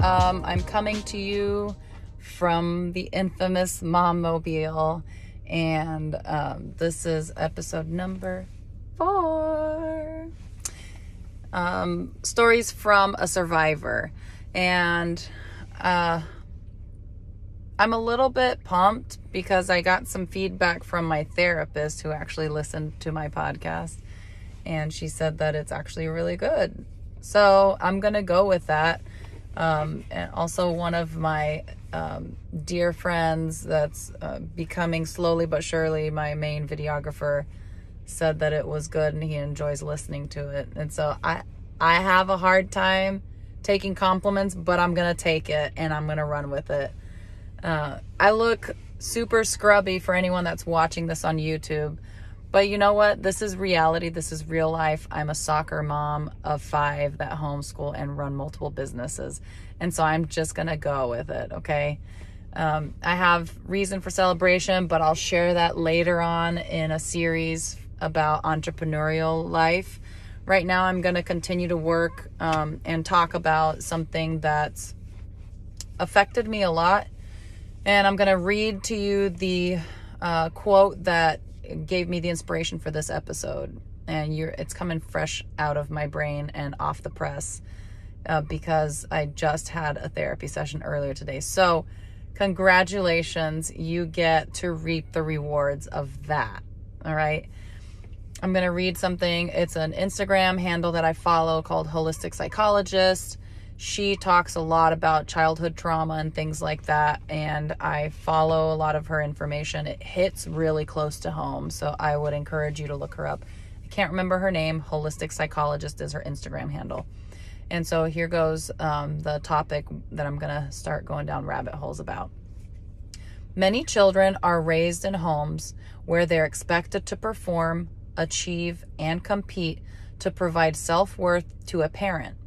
I'm coming to you from the infamous Mom Mobile, and this is episode number 4. Stories from a survivor. And I'm a little bit pumped because I got some feedback from my therapist who actually listened to my podcast, and she said that it's actually really good. So I'm going to go with that. And also one of my dear friends that's becoming slowly but surely my main videographer said that it was good and he enjoys listening to it. And so I have a hard time taking compliments, but I'm going to take it and I'm going to run with it. I look super scrubby for anyone that's watching this on YouTube, but you know what? This is reality. This is real life. I'm a soccer mom of 5 that homeschool and run multiple businesses. And so I'm just going to go with it. Okay. I have reason for celebration, but I'll share that later on in a series about entrepreneurial life. Right now, I'm going to continue to work, and talk about something that's affected me a lot. And I'm going to read to you the quote that gave me the inspiration for this episode. And it's coming fresh out of my brain and off the press because I just had a therapy session earlier today. So congratulations, you get to reap the rewards of that. All right. I'm going to read something. It's an Instagram handle that I follow called Holistic Psychologist. She talks a lot about childhood trauma and things like that, and I follow a lot of her information. It hits really close to home, so I would encourage you to look her up. I can't remember her name. Holistic Psychologist is her Instagram handle. And so here goes the topic that I'm going to start going down rabbit holes about. Many children are raised in homes where they're expected to perform, achieve, and compete to provide self-worth to a parent.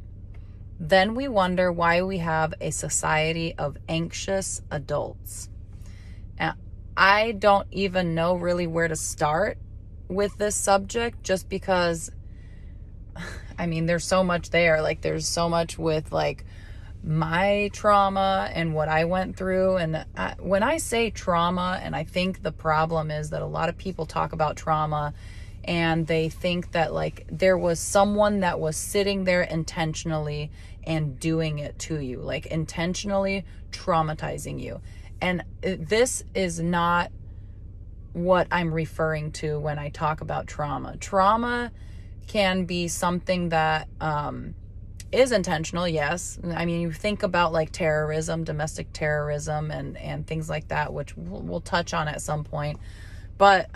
Then we wonder why we have a society of anxious adults. Now, I don't even know really where to start with this subject, just because, I mean, there's so much there. Like, there's so much with, like, my trauma and what I went through. And when I say trauma, and I think the problem is that a lot of people talk about trauma and they think that, like, there was someone that was sitting there intentionally and doing it to you, like intentionally traumatizing you. And this is not what I'm referring to when I talk about trauma. Trauma can be something that is intentional, yes. I mean, you think about like terrorism, domestic terrorism, and things like that, which we'll touch on at some point. But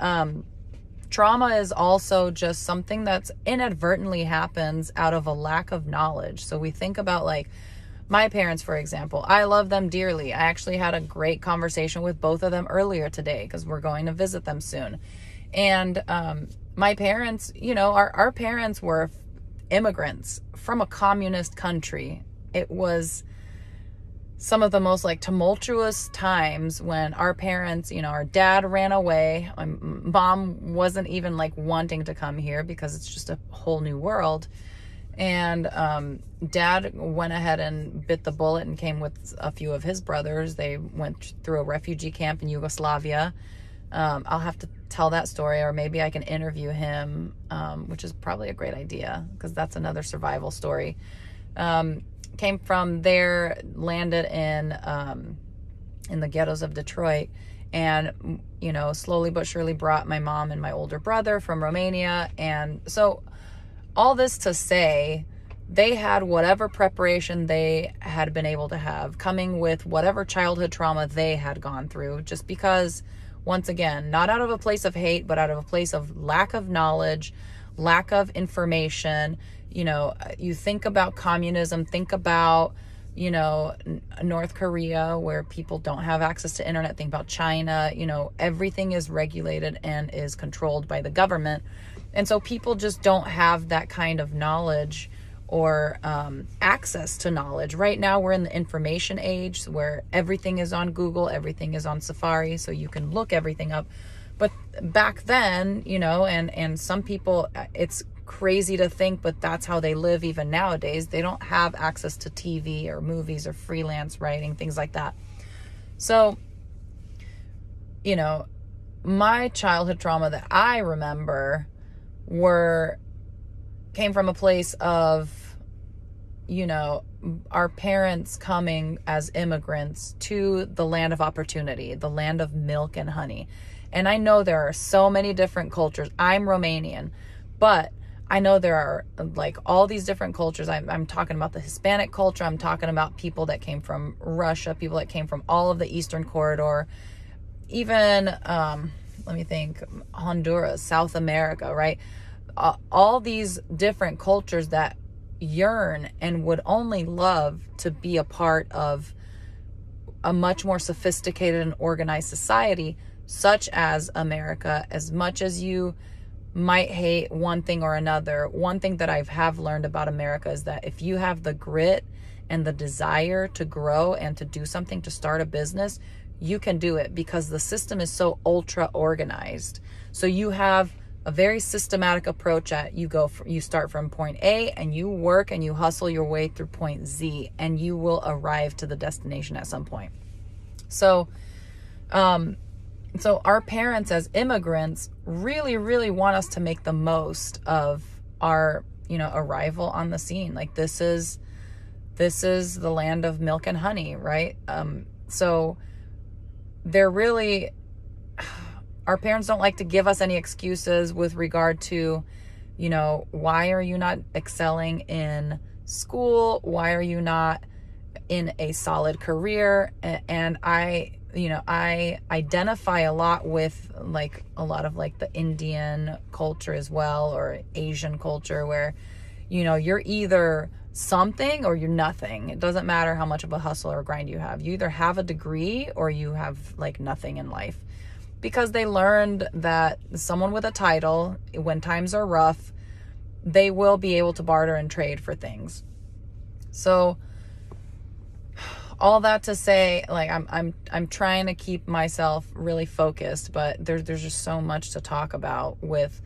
trauma is also just something that's inadvertently happens out of a lack of knowledge. So we think about, like, my parents, for example. I love them dearly. I actually had a great conversation with both of them earlier today because we're going to visit them soon. And my parents, you know, our parents were immigrants from a communist country. It was some of the most, like, tumultuous times when our parents, you know, our dad ran away. My mom wasn't even, like, wanting to come here because it's just a whole new world. And dad went ahead and bit the bullet and came with a few of his brothers. They went through a refugee camp in Yugoslavia. I'll have to tell that story, or maybe I can interview him, which is probably a great idea because that's another survival story. Came from there, landed in the ghettos of Detroit, and, you know, slowly but surely brought my mom and my older brother from Romania. And so all this to say, they had whatever preparation they had been able to have, coming with whatever childhood trauma they had gone through, just because, once again, not out of a place of hate, but out of a place of lack of knowledge, lack of information. You know, you think about communism, think about, you know, North Korea, where people don't have access to internet. Think about China. You know, everything is regulated and is controlled by the government. And so people just don't have that kind of knowledge or access to knowledge. Right now, we're in the information age where everything is on Google, everything is on Safari, so you can look everything up. But back then, you know, and some people, it's crazy to think, but that's how they live even nowadays. They don't have access to TV or movies or freelance writing, things like that. So, you know, my childhood trauma that I remember came from a place of, you know, our parents coming as immigrants to the land of opportunity, the land of milk and honey. And I know there are so many different cultures. I'm Romanian, but I know there are like all these different cultures. I'm talking about the Hispanic culture. I'm talking about people that came from Russia, people that came from all of the Eastern Corridor, even, let me think, Honduras, South America, right? All these different cultures that yearn and would only love to be a part of a much more sophisticated and organized society, such as America. As much as you might hate one thing or another, one thing that I have learned about America is that if you have the grit and the desire to grow and to do something, to start a business, you can do it, because the system is so ultra organized. So you have a very systematic approach you start from point A and you work and you hustle your way through point Z, and you will arrive to the destination at some point. So our parents as immigrants really, really want us to make the most of our, you know, arrival on the scene. Like this is the land of milk and honey, right? So they're really, our parents don't like to give us any excuses with regard to, you know, why are you not excelling in school? Why are you not in a solid career? And I identify a lot with like a lot of like the Indian culture as well, or Asian culture, where, you know, you're either something or you're nothing. It doesn't matter how much of a hustle or grind you have. You either have a degree or you have like nothing in life, because they learned that someone with a title, when times are rough, they will be able to barter and trade for things. So all that to say, like, I'm trying to keep myself really focused, but there's just so much to talk about with,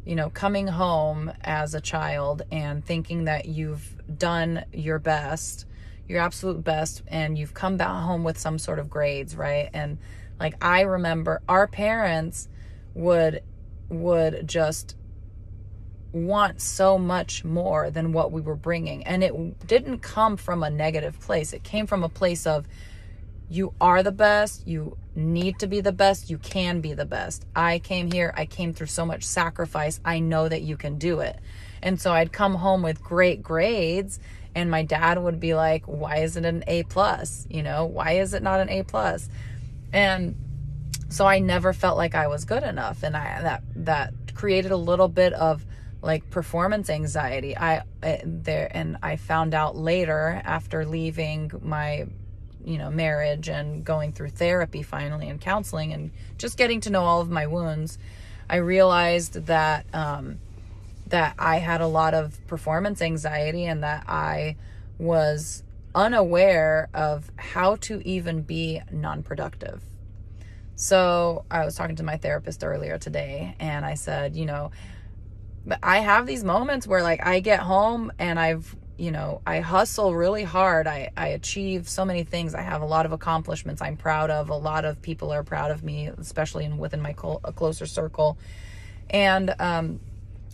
you know, coming home as a child and thinking that you've done your best, your absolute best, and you've come back home with some sort of grades, right? And like, I remember our parents would just want so much more than what we were bringing. And it didn't come from a negative place. It came from a place of, you are the best, you need to be the best, you can be the best. I came here, I came through so much sacrifice, I know that you can do it. And so I'd come home with great grades, and my dad would be like, why is it an A+? You know, why is it not an A+? And so I never felt like I was good enough. And that created a little bit of like performance anxiety. And I found out later, after leaving my, you know, marriage and going through therapy finally and counseling and just getting to know all of my wounds, I realized that that I had a lot of performance anxiety, and that I was unaware of how to even be non-productive. So I was talking to my therapist earlier today, and I said, you know, I have these moments where like I get home and I hustle really hard. I achieve so many things. I have a lot of accomplishments I'm proud of. A lot of people are proud of me, especially within my a closer circle. And,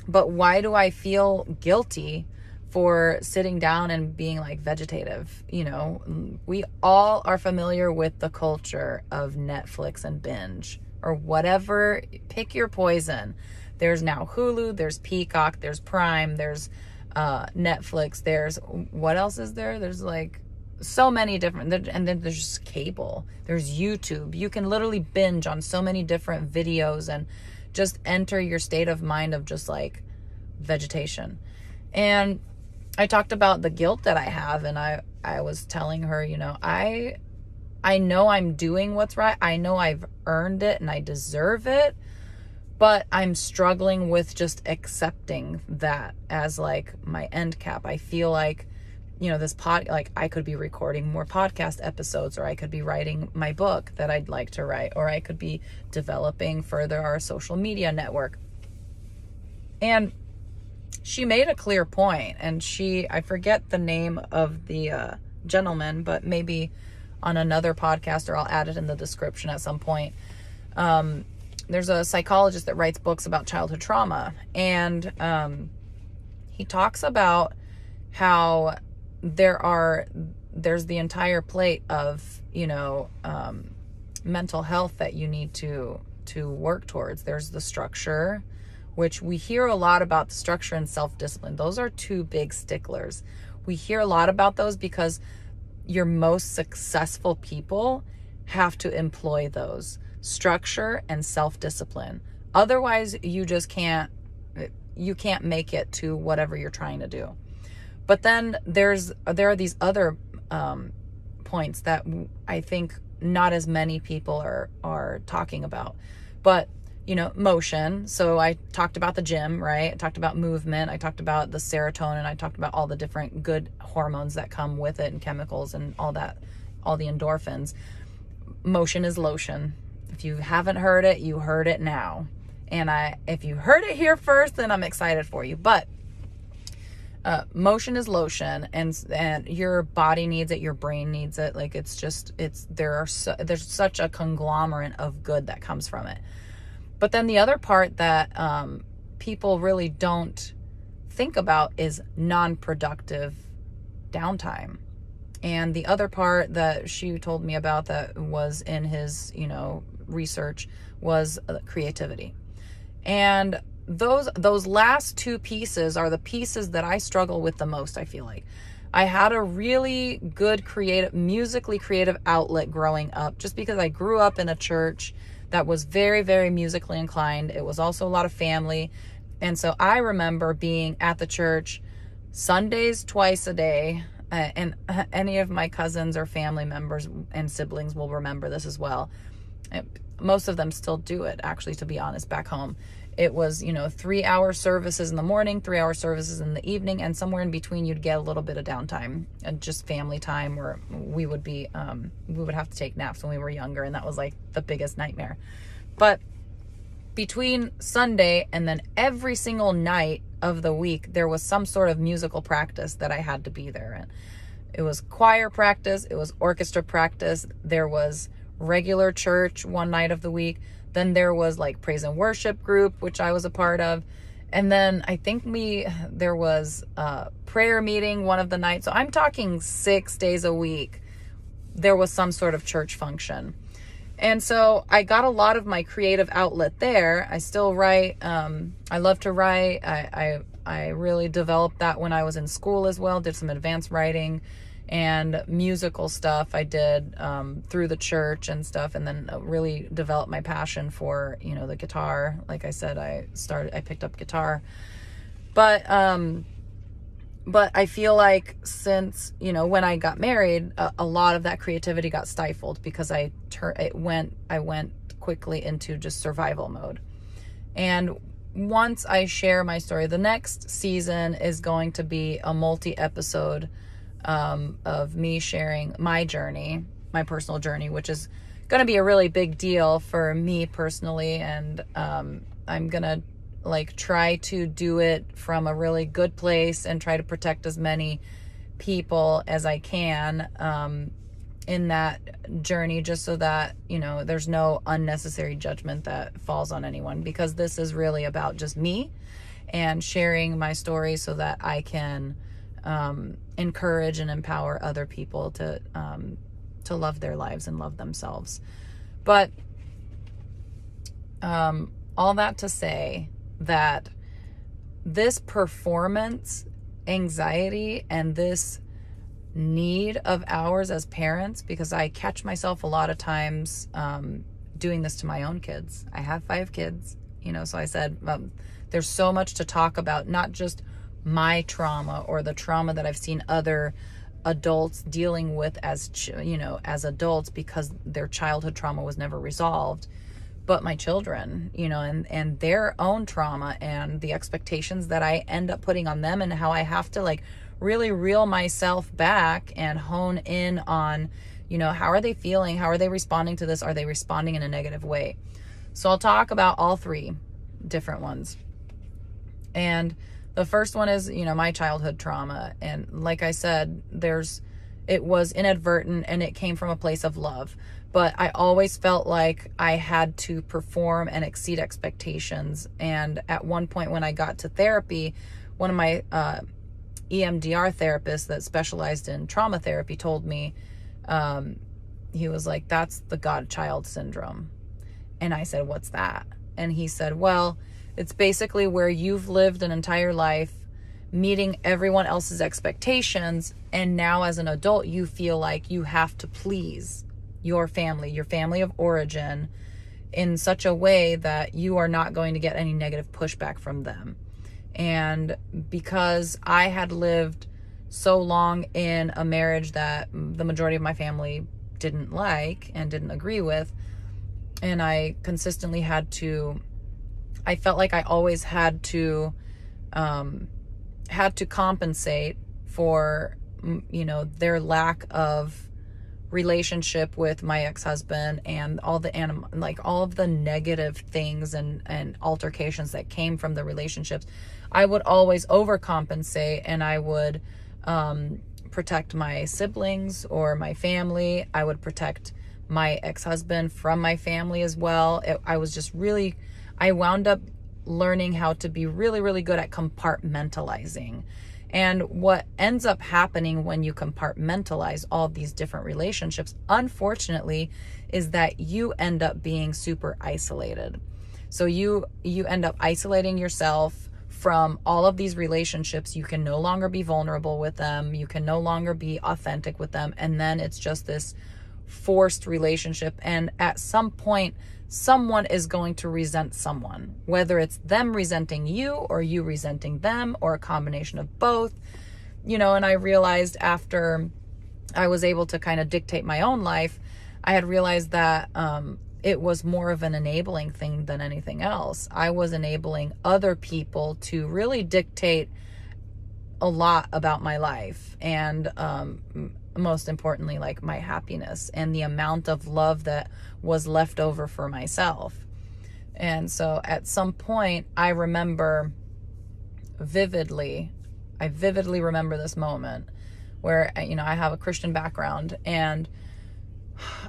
but why do I feel guilty for sitting down and being like vegetative? You know, we all are familiar with the culture of Netflix and binge or whatever. Pick your poison. There's now Hulu, there's Peacock, there's Prime, there's Netflix, there's, what else is there? There's like so many different, and then there's just cable, there's YouTube. You can literally binge on so many different videos and just enter your state of mind of just like vegetation. And I talked about the guilt that I have, and I was telling her, you know, I know I'm doing what's right. I know I've earned it and I deserve it, but I'm struggling with just accepting that as like my end cap. I feel like, you know, like I could be recording more podcast episodes, or I could be writing my book that I'd like to write, or I could be developing further our social media network. And she made a clear point, and I forget the name of the gentleman, but maybe on another podcast, or I'll add it in the description at some point. There's a psychologist that writes books about childhood trauma, and he talks about how there's the entire plate of, mental health that you need to work towards. There's the structure, which we hear a lot about, the structure and self-discipline. Those are two big sticklers. We hear a lot about those because your most successful people have to employ those, structure and self-discipline. Otherwise, you can't make it to whatever you're trying to do. But then there are these other points that I think not as many people are talking about. But, motion. So I talked about the gym, right? I talked about movement. I talked about the serotonin. I talked about all the different good hormones that come with it, and chemicals and all that, all the endorphins. Motion is lotion. If you haven't heard it, you heard it now. And if you heard it here first, then I'm excited for you. But motion is lotion, and your body needs it, your brain needs it. Like, there's such a conglomerate of good that comes from it. But then the other part that people really don't think about is non-productive downtime. And the other part that she told me about that was in his, research was creativity. And those last two pieces are the pieces that I struggle with the most, I feel like. I had a really good musically creative outlet growing up, just because I grew up in a church that was very, very musically inclined. It was also a lot of family. And so I remember being at the church Sundays twice a day. And any of my cousins or family members and siblings will remember this as well. Most of them still do it, actually, to be honest, back home. It was, 3-hour services in the morning, 3-hour services in the evening, and somewhere in between you'd get a little bit of downtime and just family time, where we would have to take naps when we were younger, and that was like the biggest nightmare. But between Sunday and then every single night of the week, there was some sort of musical practice that I had to be there in. It was choir practice, it was orchestra practice, there was regular church one night of the week. Then there was like praise and worship group, which I was a part of. And then I think there was a prayer meeting one of the nights. So I'm talking 6 days a week. There was some sort of church function. And so I got a lot of my creative outlet there. I still write. I love to write. I really developed that when I was in school as well. Did some advanced writing and musical stuff I did through the church and stuff, and then really developed my passion for, the guitar. Like I said, I picked up guitar. But I feel like since, when I got married, a lot of that creativity got stifled because I went quickly into just survival mode. And once I share my story, the next season is going to be a multi-episode of me sharing my journey, my personal journey, which is going to be a really big deal for me personally. And I'm going to try to do it from a really good place and try to protect as many people as I can in that journey, just so that, there's no unnecessary judgment that falls on anyone, because this is really about just me and sharing my story so that I can encourage and empower other people to love their lives and love themselves. But all that to say that this performance anxiety and this need of ours as parents, because I catch myself a lot of times doing this to my own kids. I have 5 kids, so I said there's so much to talk about, not just my trauma or the trauma that I've seen other adults dealing with as adults because their childhood trauma was never resolved, but my children, and their own trauma and the expectations that I end up putting on them, and how I have to really reel myself back and hone in on, how are they feeling? How are they responding to this? Are they responding in a negative way? So I'll talk about all 3 different ones. And the first one is, my childhood trauma. And like I said, it was inadvertent and it came from a place of love. But I always felt like I had to perform and exceed expectations. And at one point when I got to therapy, one of my EMDR therapists that specialized in trauma therapy told me, he was like, that's the God-child syndrome. And I said, what's that? And he said, well, it's basically where you've lived an entire life meeting everyone else's expectations. And now as an adult, you feel like you have to please your family of origin in such a way that you are not going to get any negative pushback from them. And because I had lived so long in a marriage that the majority of my family didn't like and didn't agree with, and I consistently I felt like I always had to compensate for, their lack of relationship with my ex-husband and all of the negative things and altercations that came from the relationships. I would always overcompensate, and I would protect my siblings or my family. I would protect my ex-husband from my family as well. I wound up learning how to be really, really good at compartmentalizing. And what ends up happening when you compartmentalize all these different relationships, unfortunately, is that you end up being super isolated. So you end up isolating yourself from all of these relationships. You can no longer be vulnerable with them. You can no longer be authentic with them. And then it's just this forced relationship. And at some point, someone is going to resent someone, whether it's them resenting you or you resenting them or a combination of both, and I realized after I was able to kind of dictate my own life, I had realized that it was more of an enabling thing than anything else. I was enabling other people to really dictate a lot about my life, and most importantly, like my happiness and the amount of love that was left over for myself. And so at some point, I vividly remember this moment where, I have a Christian background, and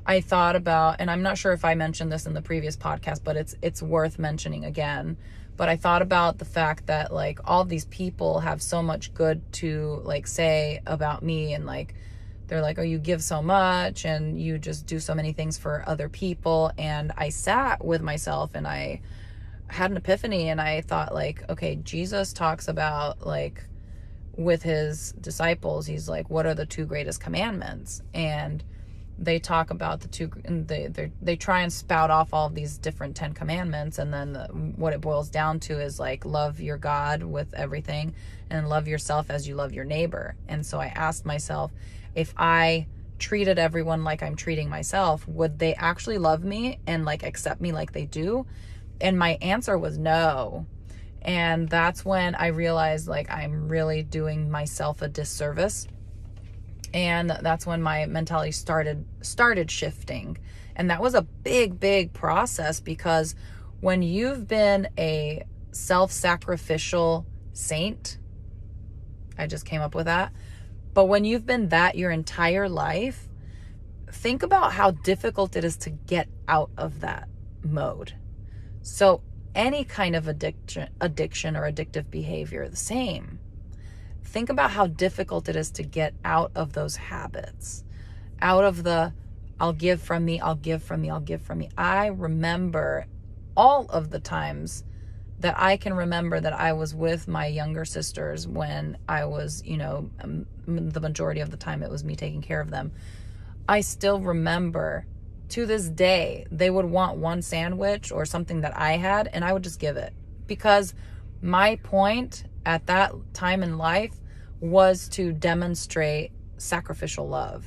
I thought about, and I'm not sure if I mentioned this in the previous podcast, but it's worth mentioning again. But I thought about the fact that like all these people have so much good to like say about me, and like they're like, oh, you give so much and you just do so many things for other people. And I sat with myself and I had an epiphany, and I thought like, okay, Jesus talks about like with his disciples, he's like, what are the two greatest commandments? And they talk about the two, and they try and spout off all of these different 10 commandments. And then what it boils down to is like, love your God with everything and love yourself as you love your neighbor. And so I asked myself, if I treated everyone like I'm treating myself, would they actually love me and like accept me like they do? And my answer was no. And that's when I realized like I'm really doing myself a disservice. And that's when my mentality started shifting. And that was a big, big process, because when you've been a self-sacrificial saint, I just came up with that. But when you've been that your entire life, think about how difficult it is to get out of that mode. So any kind of addiction or addictive behavior, the same. Think about how difficult it is to get out of those habits, out of the, I'll give from me, I'll give from me, I'll give from me. I remember all of the times that I can remember that I was with my younger sisters when I was, the majority of the time it was me taking care of them. I still remember to this day, they would want one sandwich or something that I had, and I would just give it, because my point at that time in life was to demonstrate sacrificial love.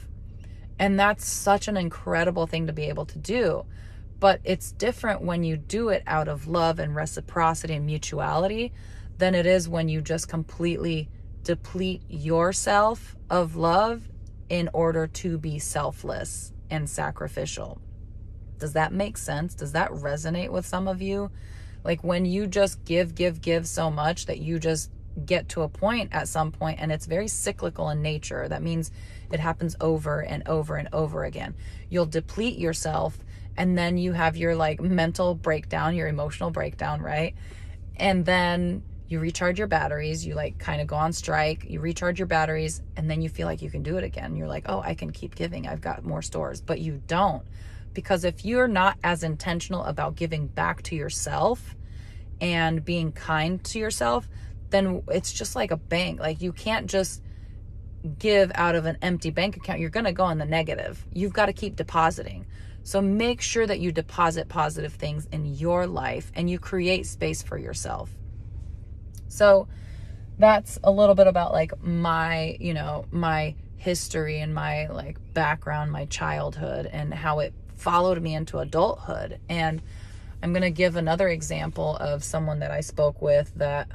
And that's such an incredible thing to be able to do. But it's different when you do it out of love and reciprocity and mutuality than it is when you just completely deplete yourself of love in order to be selfless and sacrificial. Does that make sense? Does that resonate with some of you? Like when you just give so much that you just get to a point at some point, and it's very cyclical in nature. That means it happens over and over and over again. You'll deplete yourself, and then you have your like mental breakdown, your emotional breakdown, right? And then you recharge your batteries, you like kind of go on strike, you recharge your batteries, and then you feel like you can do it again. You're like, oh, I can keep giving, I've got more stores. But you don't, because if you're not as intentional about giving back to yourself and being kind to yourself, then it's just like a bank. Like you can't just give out of an empty bank account. You're going to go in the negative. You've got to keep depositing. So make sure that you deposit positive things in your life and you create space for yourself. So that's a little bit about like my, you know, my history and my like background, my childhood, and how it followed me into adulthood. And I'm going to give another example of someone that I spoke with that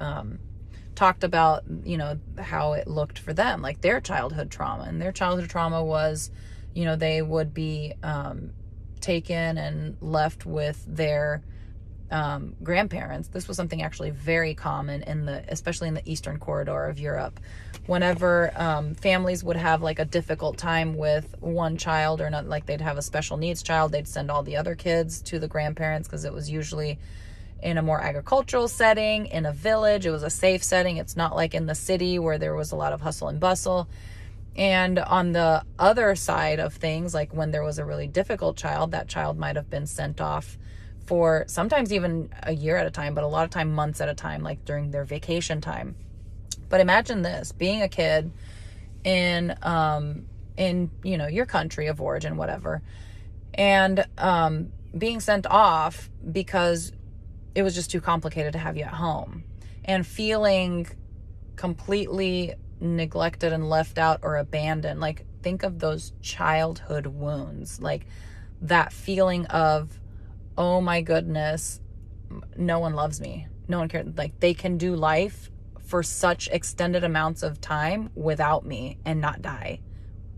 talked about, you know, how it looked for them, like their childhood trauma. And their childhood trauma was, you know, they would be taken and left with their grandparents. This was something actually very common especially in the Eastern corridor of Europe. Whenever families would have like a difficult time with one child, or not, like they'd have a special needs child, they'd send all the other kids to the grandparents, because it was usually in a more agricultural setting, in a village. It was a safe setting. It's not like in the city where there was a lot of hustle and bustle. And on the other side of things, like when there was a really difficult child, that child might have been sent off for sometimes even a year at a time, but a lot of time months at a time, like during their vacation time. But imagine this, being a kid in you know, your country of origin, whatever, and being sent off because it was just too complicated to have you at home, and feeling completely neglected and left out or abandoned. Like think of those childhood wounds, like that feeling of, oh my goodness, no one loves me, no one cares, like they can do life for such extended amounts of time without me and not die.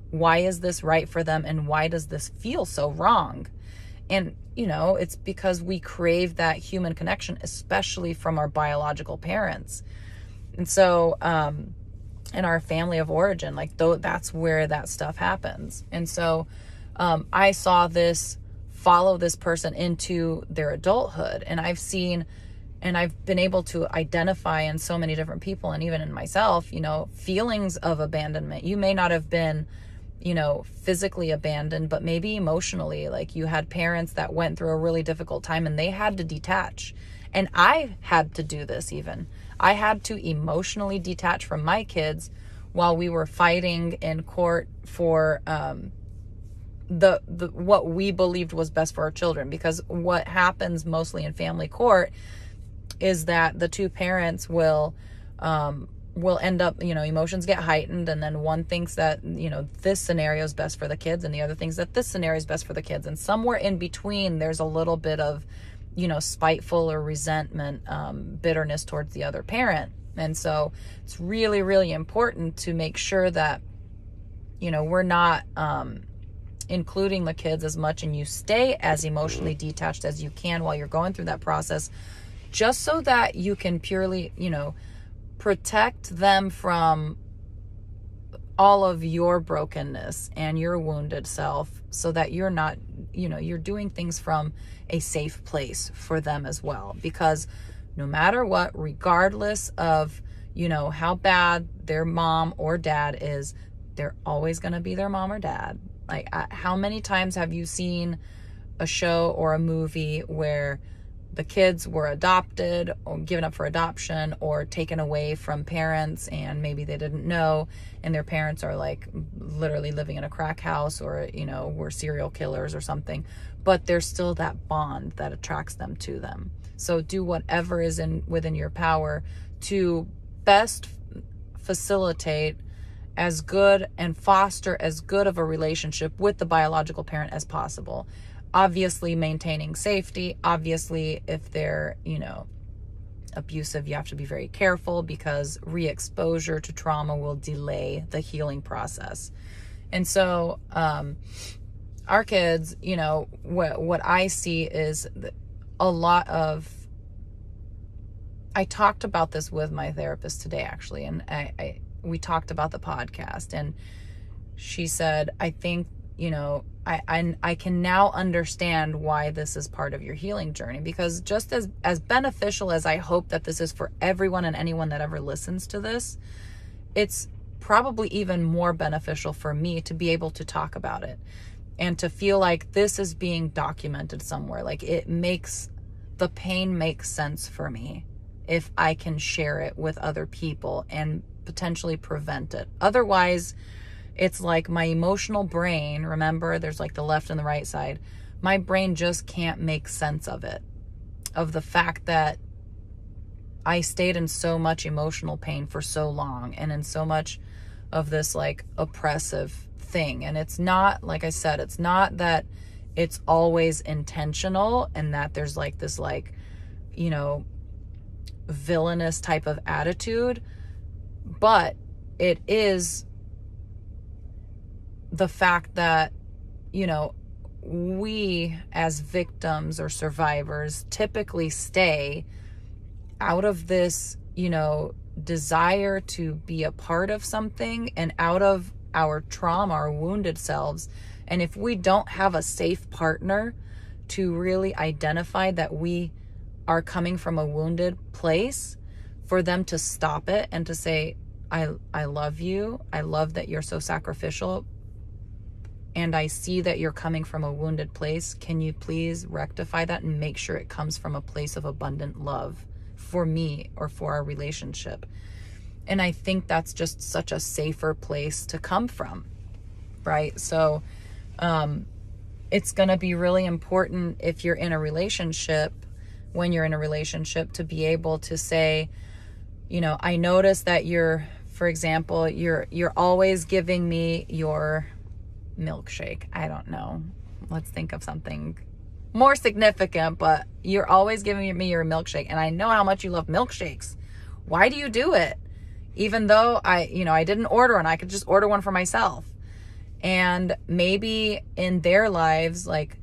Why is this right for them, and why does this feel so wrong? And you know, it's because we crave that human connection, especially from our biological parents. And so in our family of origin, like that's where that stuff happens. And so I saw this follow this person into their adulthood, and I've seen, and I've been able to identify in so many different people, and even in myself, you know, feelings of abandonment. You may not have been, you know, physically abandoned, but maybe emotionally. Like you had parents that went through a really difficult time and they had to detach. And I had to do this even. I had to emotionally detach from my kids while we were fighting in court for the what we believed was best for our children. Because what happens mostly in family court is that the two parents will end up, you know, emotions get heightened, and then one thinks that, you know, this scenario is best for the kids, and the other thinks that this scenario is best for the kids. And somewhere in between, there's a little bit of, you know, spiteful or resentment, bitterness towards the other parent. And so it's really, really important to make sure that, you know, we're not including the kids as much, and you stay as emotionally detached as you can while you're going through that process, just so that you can purely, you know, protect them from all of your brokenness and your wounded self, so that you're not, you know, you're doing things from a safe place for them as well. Because no matter what, regardless of, you know, how bad their mom or dad is, they're always going to be their mom or dad. Like, how many times have you seen a show or a movie where the kids were adopted or given up for adoption or taken away from parents, and maybe they didn't know, and their parents are like literally living in a crack house, or, you know, were serial killers or something, but there's still that bond that attracts them to them. So do whatever is within your power to best facilitate as good and foster as good of a relationship with the biological parent as possible. Obviously maintaining safety. Obviously, if they're, you know, abusive, you have to be very careful, because re-exposure to trauma will delay the healing process. And so our kids, you know, what I see is a lot of I talked about this with my therapist today, actually, and we talked about the podcast, and she said, I think, you know, I can now understand why this is part of your healing journey, because just as beneficial as I hope that this is for everyone and anyone that ever listens to this, it's probably even more beneficial for me to be able to talk about it and to feel like this is being documented somewhere. Like the pain makes sense for me if I can share it with other people and potentially prevent it. Otherwise, it's like my emotional brain, remember, there's like the left and the right side. My brain just can't make sense of it, of the fact that I stayed in so much emotional pain for so long and in so much of this like oppressive thing. And it's not, like I said, it's not that it's always intentional and that there's like this like, you know, villainous type of attitude, but it is the fact that, you know, we as victims or survivors typically stay out of this, you know, desire to be a part of something and out of our trauma, our wounded selves. And if we don't have a safe partner to really identify that we are coming from a wounded place, for them to stop it and to say, I love you. I love that you're so sacrificial. And I see that you're coming from a wounded place. Can you please rectify that and make sure it comes from a place of abundant love for me or for our relationship? And I think that's just such a safer place to come from, right? So it's going to be really important if you're in a relationship, when you're in a relationship, to be able to say, you know, I notice that you're, for example, you're always giving me your milkshake. I don't know. Let's think of something more significant, but you're always giving me your milkshake. And I know how much you love milkshakes. Why do you do it? Even though I didn't order one, I could just order one for myself. And maybe in their lives, like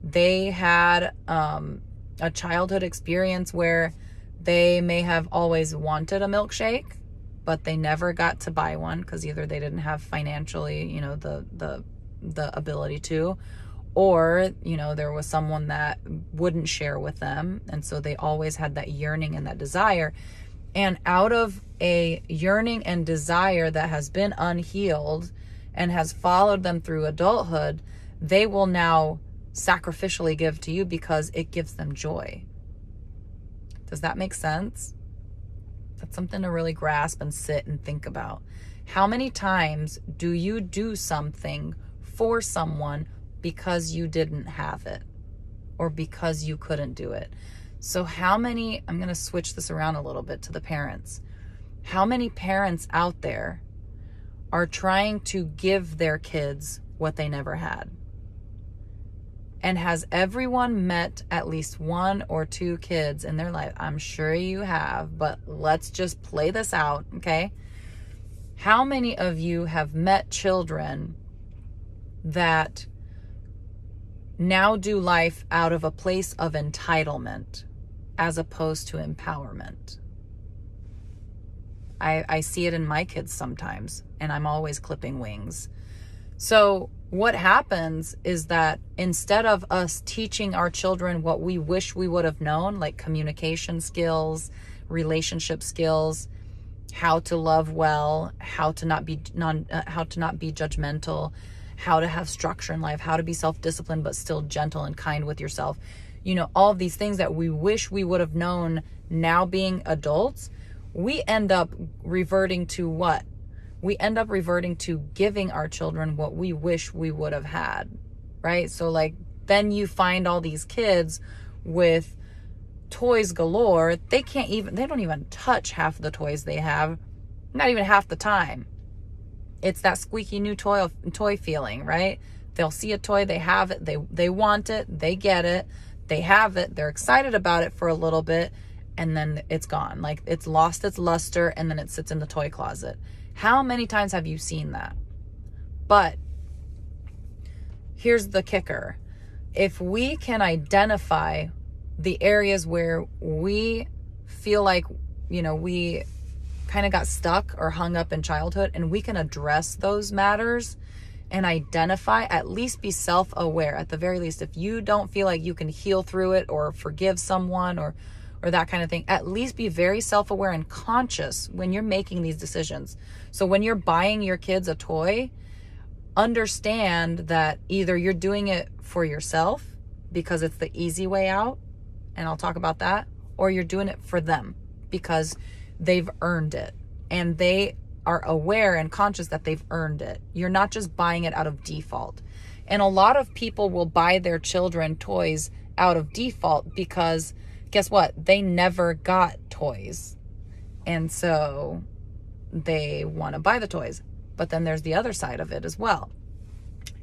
they had a childhood experience where they may have always wanted a milkshake, but they never got to buy one because either they didn't have financially, you know, the ability to, or, you know, there was someone that wouldn't share with them. And so they always had that yearning and that desire. And out of a yearning and desire that has been unhealed and has followed them through adulthood, they will now sacrificially give to you because it gives them joy. Does that make sense? That's something to really grasp and sit and think about. How many times do you do something for someone because you didn't have it or because you couldn't do it? So how many, I'm going to switch this around a little bit to the parents. How many parents out there are trying to give their kids what they never had? And has everyone met at least one or two kids in their life? I'm sure you have, but let's just play this out, okay? How many of you have met children that now do life out of a place of entitlement as opposed to empowerment? I see it in my kids sometimes, and I'm always clipping wings. So what happens is that instead of us teaching our children what we wish we would have known, like communication skills, relationship skills, how to love well, how to not be judgmental, how to have structure in life, how to be self-disciplined but still gentle and kind with yourself, you know, all of these things that we wish we would have known now being adults, we end up reverting to what? We end up reverting to giving our children what we wish we would have had, right? So like, then you find all these kids with toys galore. They don't even touch half the toys they have, not even half the time. It's that squeaky new toy feeling, right? They'll see a toy, they have it, they want it, they get it, they have it, they're excited about it for a little bit, and then it's gone. Like it's lost its luster, and then it sits in the toy closet. How many times have you seen that? But here's the kicker. If we can identify the areas where we feel like, we kind of got stuck or hung up in childhood, and we can address those matters and identify, at least be self-aware. At the very least, if you don't feel like you can heal through it or forgive someone or that kind of thing, at least be very self-aware and conscious when you're making these decisions. So when you're buying your kids a toy, understand that either you're doing it for yourself because it's the easy way out, and I'll talk about that, or you're doing it for them because they've earned it and they are aware and conscious that they've earned it. You're not just buying it out of default. And a lot of people will buy their children toys out of default because guess what? They never got toys. And so they want to buy the toys. But then there's the other side of it as well.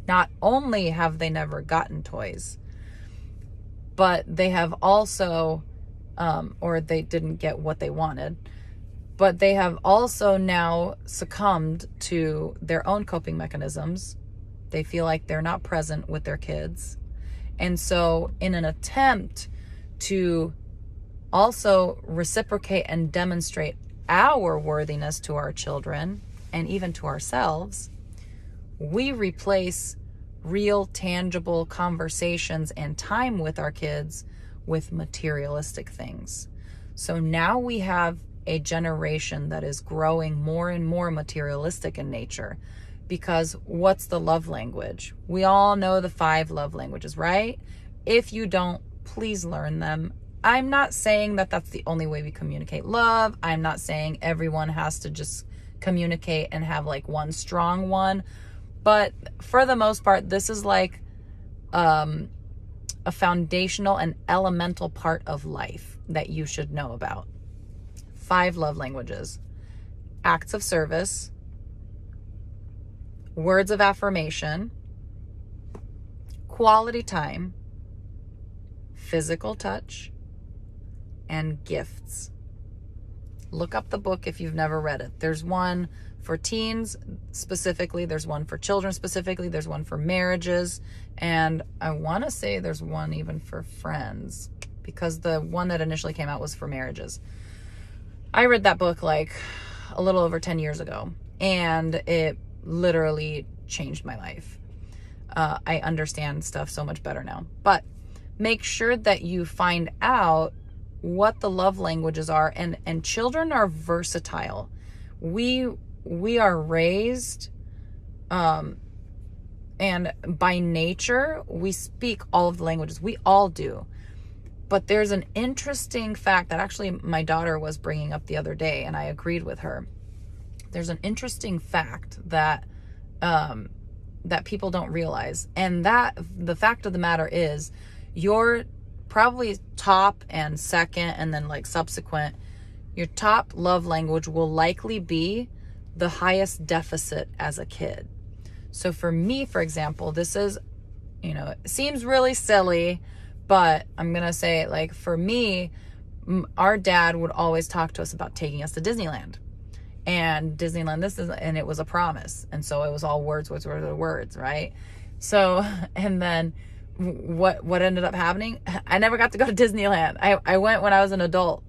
Not only have they never gotten toys, but they have also, or they didn't get what they wanted, but they have also now succumbed to their own coping mechanisms. They feel like they're not present with their kids. And so in an attempt to also reciprocate and demonstrate our worthiness to our children and even to ourselves, we replace real, tangible conversations and time with our kids with materialistic things. So now we have a generation that is growing more and more materialistic in nature, because what's the love language? We all know the 5 love languages, right? If you don't, please learn them. I'm not saying that that's the only way we communicate love. I'm not saying everyone has to just communicate and have like one strong one. But for the most part, this is like a foundational and elemental part of life that you should know about. 5 love languages: acts of service, words of affirmation, quality time, physical touch, and gifts. Look up the book if you've never read it. There's one for teens specifically, there's one for children specifically, there's one for marriages, and I want to say there's one even for friends, because the one that initially came out was for marriages. I read that book like a little over 10 years ago, and it literally changed my life. I understand stuff so much better now. But make sure that you find out what the love languages are, and children are versatile. We are raised, and by nature, we speak all of the languages. We all do. But there's an interesting fact that actually my daughter was bringing up the other day, and I agreed with her. There's an interesting fact that that people don't realize, and that the fact of the matter is, your probably top and second and then like subsequent, your top love language will likely be the highest deficit as a kid. So for me, for example, this is, it seems really silly, but I'm going to say it, like, for me, our dad would always talk to us about taking us to Disneyland. And Disneyland, and it was a promise. And so it was all words, right? So, and then what ended up happening? I never got to go to Disneyland. I went when I was an adult.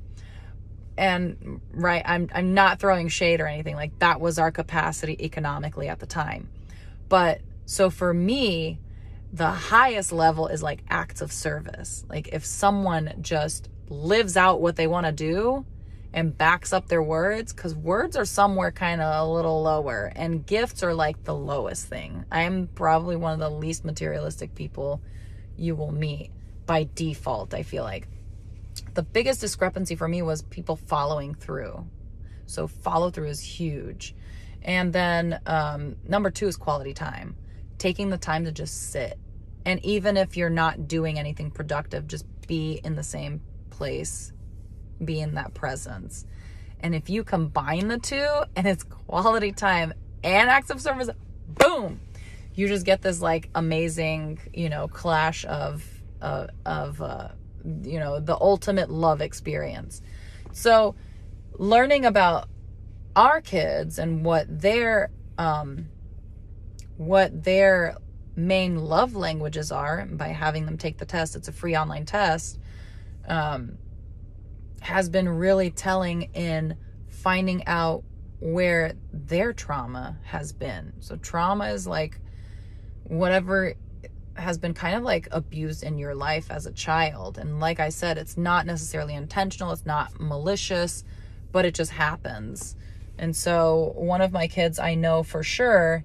And right, I'm not throwing shade or anything. Like, that was our capacity economically at the time. But so for me, the highest level is like acts of service. Like, if someone just lives out what they want to do and backs up their words, because words are somewhere kind of a little lower, and gifts are like the lowest thing. I'm probably one of the least materialistic people you will meet by default, I feel like. The biggest discrepancy for me was people following through. So follow through is huge. And then number 2 is quality time. Taking the time to just sit. And even if you're not doing anything productive, just be in the same place. Be in that presence. And if you combine the 2, and it's quality time and acts of service, boom, you just get this like amazing, clash of the ultimate love experience. So learning about our kids and what their main love languages are by having them take the test. It's a free online test. has been really telling in finding out where their trauma has been. So trauma is like whatever has been kind of like abused in your life as a child. And like I said, it's not necessarily intentional, it's not malicious, but it just happens. And so one of my kids, I know for sure,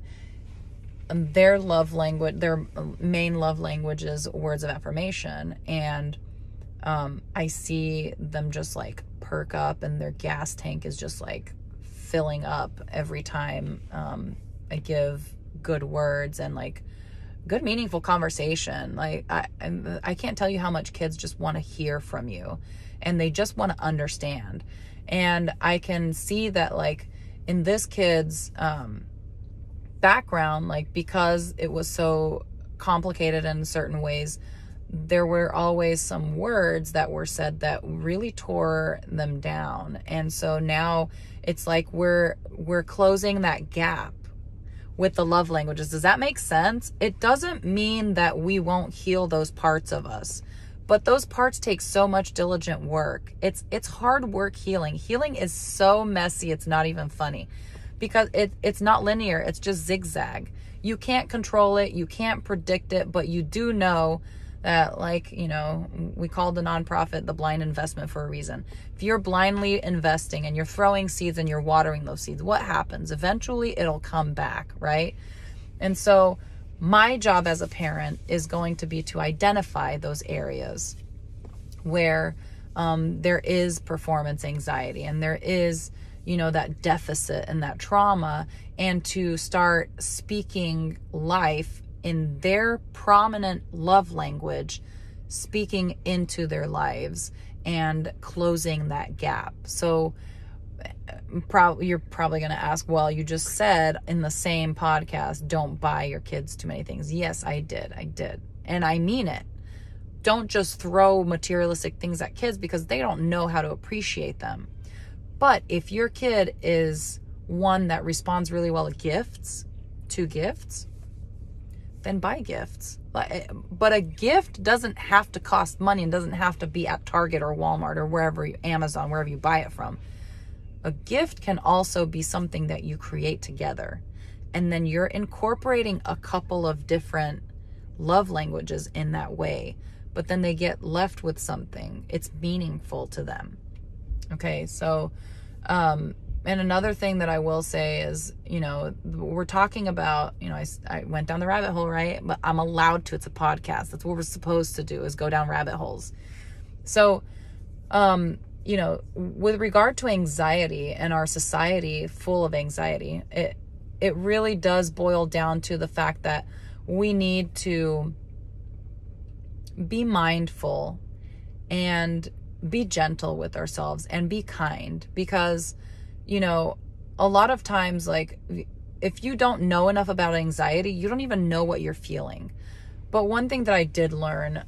their love language, their main love language is words of affirmation. And I see them just like perk up, and their gas tank is just like filling up every time I give good words and like good meaningful conversation. Like I can't tell you how much kids just want to hear from you, and they just want to understand. And I can see that like in this kid's background, like because it was so complicated in certain ways, there were always some words that were said that really tore them down. And so now it's like we're closing that gap with the love languages. Does that make sense? It doesn't mean that we won't heal those parts of us, but those parts take so much diligent work. It's hard work healing. Healing is so messy, it's not even funny, because it's not linear. It's just zigzag. You can't control it. You can't predict it, but you do know that, like, you know, we called the nonprofit the blind investment for a reason. If you're blindly investing and you're throwing seeds and you're watering those seeds, what happens? Eventually it'll come back, right? And so my job as a parent is going to be to identify those areas where there is performance anxiety and there is, you know, that deficit and that trauma, and to start speaking life in their prominent love language, speaking into their lives and closing that gap. So you're probably going to ask, well, you just said in the same podcast, don't buy your kids too many things. Yes, I did. And I mean it. Don't just throw materialistic things at kids because they don't know how to appreciate them. But if your kid is one that responds really well to gifts, then buy gifts. But a gift doesn't have to cost money and doesn't have to be at Target or Walmart or wherever, Amazon, wherever you buy it from. A gift can also be something that you create together. And then you're incorporating a couple of different love languages in that way. But then they get left with something. It's meaningful to them. Okay, so, and another thing that I will say is, you know, we're talking about, you know, I went down the rabbit hole, right? But I'm allowed to. It's a podcast. That's what we're supposed to do, is go down rabbit holes. So, you know, with regard to anxiety and our society full of anxiety, it really does boil down to the fact that we need to be mindful and be gentle with ourselves and be kind, because, you know, a lot of times, like, if you don't know enough about anxiety, you don't even know what you're feeling. But one thing that I did learn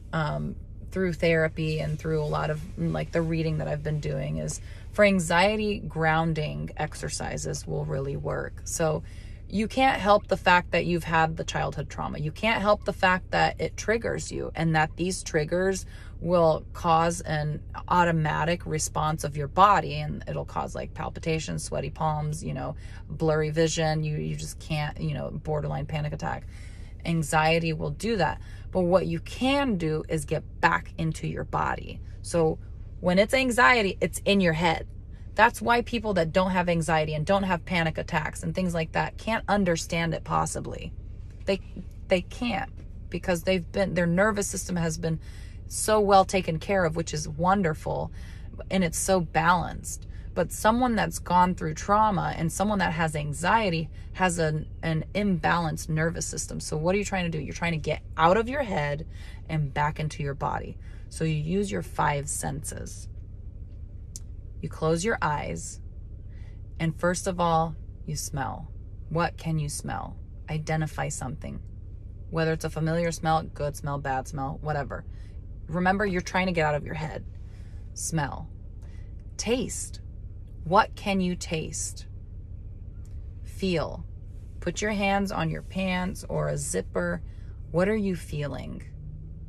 through therapy and through a lot of like the reading that I've been doing is, for anxiety, grounding exercises will really work. So you can't help the fact that you've had the childhood trauma. You can't help the fact that it triggers you, and that these triggers will cause an automatic response of your body, and it'll cause like palpitations, sweaty palms, you know, blurry vision. You just can't, you know, borderline panic attack. Anxiety will do that. But what you can do is get back into your body. So when it's anxiety, it's in your head. That's why people that don't have anxiety and don't have panic attacks and things like that can't understand it possibly. They can't, because their nervous system has been so well taken care of, which is wonderful, and it's so balanced. But someone that's gone through trauma and someone that has anxiety has an imbalanced nervous system. So what are you trying to do? You're trying to get out of your head and back into your body. So you use your 5 senses. You close your eyes, and first of all, you smell. What can you smell? Identify something. Whether it's a familiar smell, good smell, bad smell, whatever. Remember, you're trying to get out of your head. Smell. Taste. What can you taste? Feel. Put your hands on your pants or a zipper. What are you feeling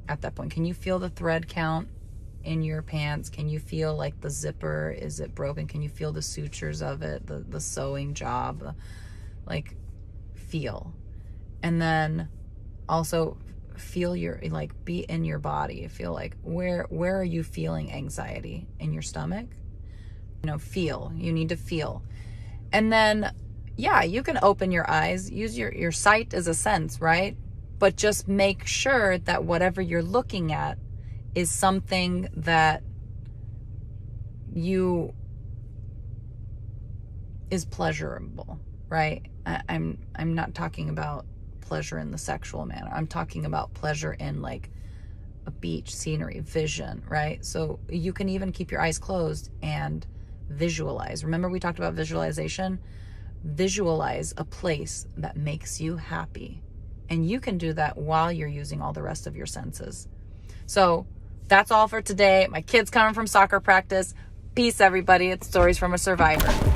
at that point? Can you feel the thread count? in your pants? Can you feel like the zipper? Is it broken? Can you feel the sutures of it? The sewing job? Like, feel. And then also feel your, like, be in your body. Feel like, where are you feeling anxiety? In your stomach? You know, feel. You need to feel. And then, yeah, you can open your eyes. Use your sight as a sense, right? But just make sure that whatever you're looking at is something that is pleasurable, right? I'm not talking about pleasure in the sexual manner. I'm talking about pleasure in like a beach scenery, vision, right? So you can even keep your eyes closed and visualize. Remember we talked about visualization? Visualize a place that makes you happy. And you can do that while you're using all the rest of your senses. So that's all for today. My kid's coming from soccer practice. Peace, everybody. It's Stories from a Survivor.